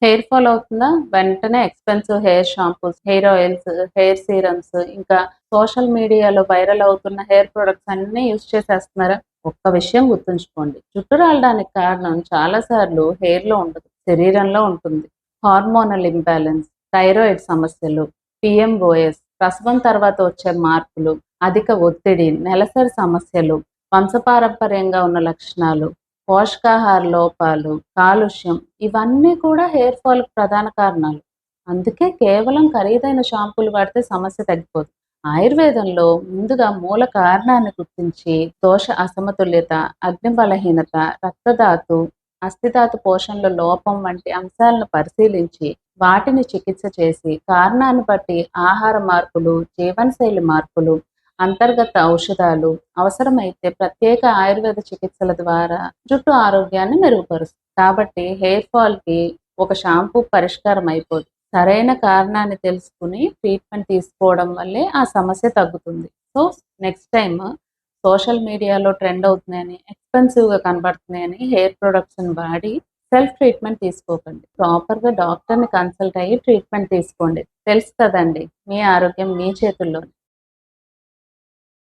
Hair fall అవుతుందా? వెంటనే expensive hair shampoos, hair oils, hair serums ఇంకా సోషల్ మీడియాలో వైరల్ అవుతున్న హెయిర్ ప్రొడక్ట్స్ అన్నీ యూజ్ చేసేస్తున్నారా? ఒక్క విషయం గుర్తుంచుకోండి. జుట్టు రాలడానికి కారణం చాలా సార్లు హెయిర్‌లో ఉండదు. శరీరంలో ఉంటుంది. హార్మోనల్ ఇంబాలెన్స్, థైరాయిడ్ సమస్యలు, పీఎంఓఎస్, ప్రసవం తర్వాత వచ్చే మార్పులు, అధిక ఒత్తిడి, నెలసరి సమస్యలు, వంశపారంపర్యంగా ఉన్న లక్షణాలు, పోషకాహార లోపాలు, కాలుష్యం ఇవన్నీ కూడా హెయిర్ ఫాల్‌కి ప్రధాన కారణాలు. అందుకే కేవలం ఖరీదైన షాంపూలు వాడితే సమస్య తగ్గిపోదు. ఆయుర్వేదంలో ముందుగా మూల కారణాన్ని గుర్తించి దోష అసమతుల్యత, అగ్ని బలహీనత, రక్తధాతు, అస్థిధాతు పోషణలో లోపం వంటి అంశాలను పరిశీలించి వాటిని చికిత్స చేసి కారణాన్ని బట్టి ఆహార మార్పులు, జీవనశైలి మార్పులు, అంతర్గత ఔషధాలు, అవసరమైతే ప్రత్యేక ఆయుర్వేద చికిత్సల ద్వారా జుట్టు ఆరోగ్యాన్ని మెరుగుపరుస్తుంది. కాబట్టి హెయిర్ ఫాల్‌కి ఒక షాంపూ పరిష్కారం అయిపోదు. సరైన కారణాన్ని తెలుసుకుని ట్రీట్మెంట్ తీసుకోవడం వల్లే ఆ సమస్య తగ్గుతుంది. సో, నెక్స్ట్ టైమ్ సోషల్ మీడియాలో ట్రెండ్ అవుతున్నాయని, ఎక్స్‌పెన్సివ్‌గా కనబడుతున్నాయని హెయిర్ ప్రొడక్ట్స్‌ని వాడి సెల్ఫ్ ట్రీట్మెంట్ తీసుకోకండి. ప్రాపర్‌గా డాక్టర్‌ని కన్సల్ట్ అయ్యి ట్రీట్మెంట్ తీసుకోండి. తెలుసు కదండీ! మీ ఆరోగ్యం మీ చేతుల్లోనే.